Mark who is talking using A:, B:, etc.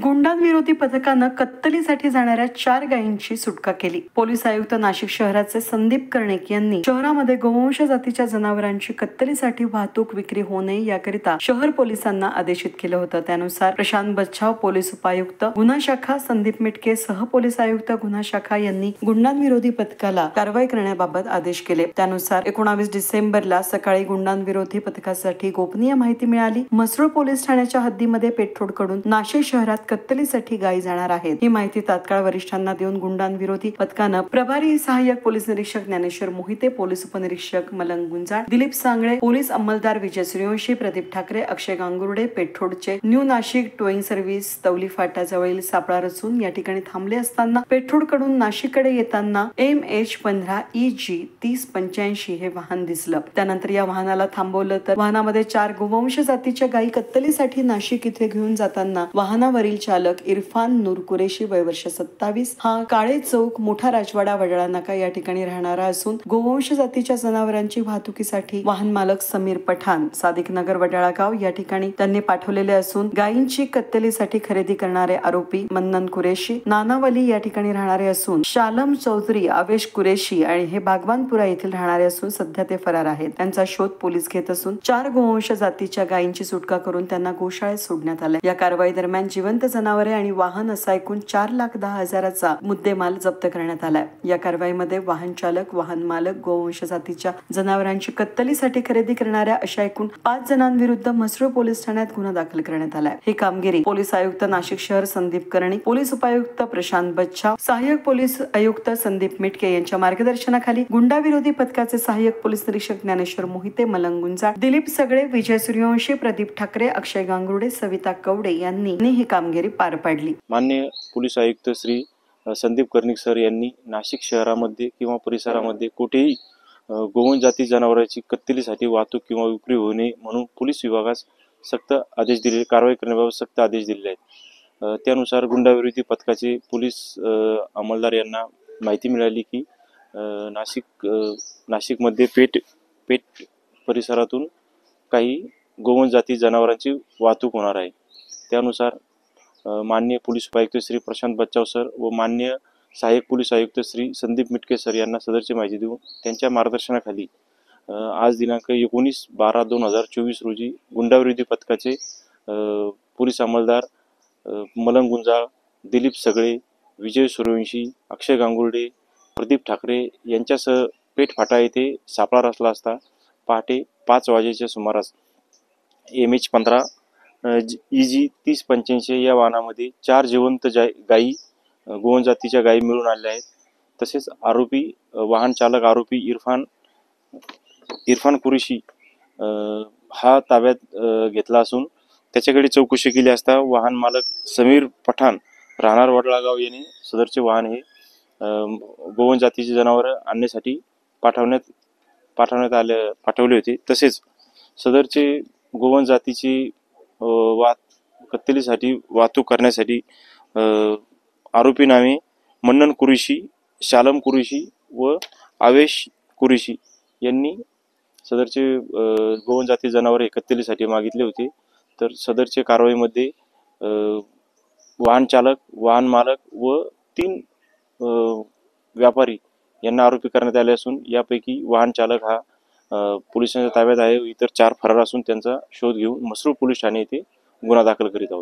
A: गुंडांविरोधी पथकानं कत्तलीसाठी जाणाऱ्या 4 गायींची सुटका केली। पोलीस आयुक्त नाशिक शहराचे संदीप कर्णिक यांनी शहरामध्ये गोवंश जातीच्या जनावरांची कत्तलीसाठी वाहतूक विक्री होऊ नये याकरिता शहर पोलिसांना आदेशित केलं होतं। त्यानुसार प्रशांत बच्छाव पोलीस उपायुक्त गुन्हा शाखा, संदीप मिटके सह पोलीस आयुक्त गुन्हा शाखा यांनी गुंडांविरोधी पथकाला कारवाई करण्याबाबत आदेश केले। त्यानुसार 19 डिसेंबरला सकाळी गुंडांविरोधी पथकासाठी गोपनीय माहिती मिळाली। म्हसरूळ पोलीस ठाण्याच्या हद्दीमध्ये पेठरोडकडून नाशिक शहरात कत्तलीसाठी गायी जाणार आहेत। ही माहिती तात्काळ वरिष्ठांना देऊन गुंडांविरोधी पथकानं प्रभारी सहाय्यक पोलीस निरीक्षक ज्ञानेश्वर मोहिते, पोलीस उपनिरीक्षक मलंग गुंजाळ, दिलीप सांगळे, पोलीस अंमलदार विजय सूर्यवंशी, प्रदीप ठाकरे, अक्षय गांगुर्डे, पेठरोडचे new Nashik towing service Tavali फाटाजवळील सापळा रचून या ठिकाणी थांबले असताना पेठरोडकडून नाशिककडे येताना MH15 EG 3085 हे वाहन दिसलं। त्यानंतर या वाहनाला थांबवलं तर वाहनामध्ये 4 गोवंश जातीच्या गायी कत्तलीसाठी नाशिक इथे घेऊन जाताना वाहनावरील चालक इरफान नूर कुरेशी वय वर्ष 27 हा काळे चौक मोठा राजवाडा वडाळा नाका या ठिकाणी राहणारा असून गोवंश जातीच्या जनावरांची वाहतुकीसाठी वाहन मालक समीर पठाण सादिक नगर वडाळा गाव या ठिकाणी त्यांनी पाठवलेले असून गायींची कत्तलीसाठी खरेदी करणारे आरोपी मन्नन कुरेशी नानावली या ठिकाणी राहणारे असून शालम चौधरी आवेश कुरेशी आणि हे बागवानपुरा येथील राहणारे असून सध्या ते फरार आहेत। त्यांचा शोध पोलीस घेत असून 4 गोवंश जातीच्या गायींची सुटका करून त्यांना गोशाळेत सोडण्यात आले। या कारवाई दरम्यान जिवंत जनावरे आणि वाहन असा एकूण 4,10,000चा मुद्देमाल जप्त करण्यात आलाय। या कारवाईमध्ये वाहन चालक, वाहन मालक, गोवंश जातीच्या जनावरांची कत्तलीसाठी खरेदी करणाऱ्या अशा एकूण 5 जणांविरुद्ध म्हसरूळ पोलीस ठाण्यात गुन्हा दाखल करण्यात आलाय। ही कामगिरी पोलीस आयुक्त नाशिक शहर संदीप कर्णिक, पोलीस उपायुक्त प्रशांत बच्छाव, सहाय्यक पोलीस आयुक्त संदीप मिटके यांच्या मार्गदर्शनाखाली गुंडाविरोधी पथकाचे सहाय्यक पोलीस निरीक्षक ज्ञानेश्वर मोहिते, मलंग गुंजाळ, दिलीप सगळे, विजय सूर्यवंशी, प्रदीप ठाकरे, अक्षय गांगुर्डे, सविता कवडे यांनी ही कामगिरी पार पाडली।
B: माननीय पोलीस आयुक्त श्री संदीप कर्णिक सर यांनी नाशिक शहरामध्ये किंवा परिसरामध्ये कुठेही गोवंश जाती जनावरांची कत्तलीसाठी वाहतूक किंवा विक्री होऊ नये म्हणून पोलीस विभागास सक्त आदेश दिले, कारवाई करण्याबाबत सक्त आदेश दिलेले आहेत। त्यानुसार गुंडाविरोधी पथकाचे पोलीस अंमलदार यांना माहिती मिळाली की नाशिकमध्ये पेठ परिसरातून काही गोवंश जाती जनावरांची वाहतूक होणार आहे। त्यानुसार माननीय पोलीस उपायुक्त श्री प्रशांत बच्छाव सर व माननीय सहाय्यक पोलीस आयुक्त श्री संदीप मिटके सर यांना सदरची माहिती देऊन त्यांच्या मार्गदर्शनाखाली आज दिनांक 19/12/2024 रोजी गुंडाविरोधी पथकाचे पोलीस अंमलदार मलंग गुंजाळ, दिलीप सगळे, विजय सूर्यवंशी, अक्षय गांगुर्डे, प्रदीप ठाकरे यांच्यासह पेठ फाटा येथे सापळा रचला असता पहाटे 5 वाजेच्या सुमारास MH15 EG 3085 या वाहनामध्ये 4 जिवंत गायी गोवंश जातीच्या गायी मिळून आल्या आहेत। तसेच आरोपी वाहन चालक आरोपी इरफान कुरेशी हा ताब्यात घेतला असून त्याच्याकडे चौकशी केली असता वाहन मालक समीर पठाण राहणार वडळागाव यांनी सदरचे वाहन हे गोवंश जातीची जनावरे आणण्यासाठी पाठवले होते। तसेच सदरचे गोवंश जातीची कत्तलीसाठी वाहतूक करण्यासाठी आरोपी नावे मन्नन कुरेशी, शालम कुरेशी व आवेश कुरेशी यांनी सदरचे गोवंश जाती जनावरे कत्तलीसाठी मागितले होते। तर सदरच्या कारवाईमध्ये वाहन चालक, वाहन मालक व 3 व्यापारी यांना आरोपी करण्यात आले असून यापैकी वाहन चालक हा पोलिसांच्या ताब्यात आहे। इतर 4 फरार असून त्यांचा शोध घेऊन म्हसरूळ पोलीस ठाणे येथे गुन्हा दाखल करीत आहोत।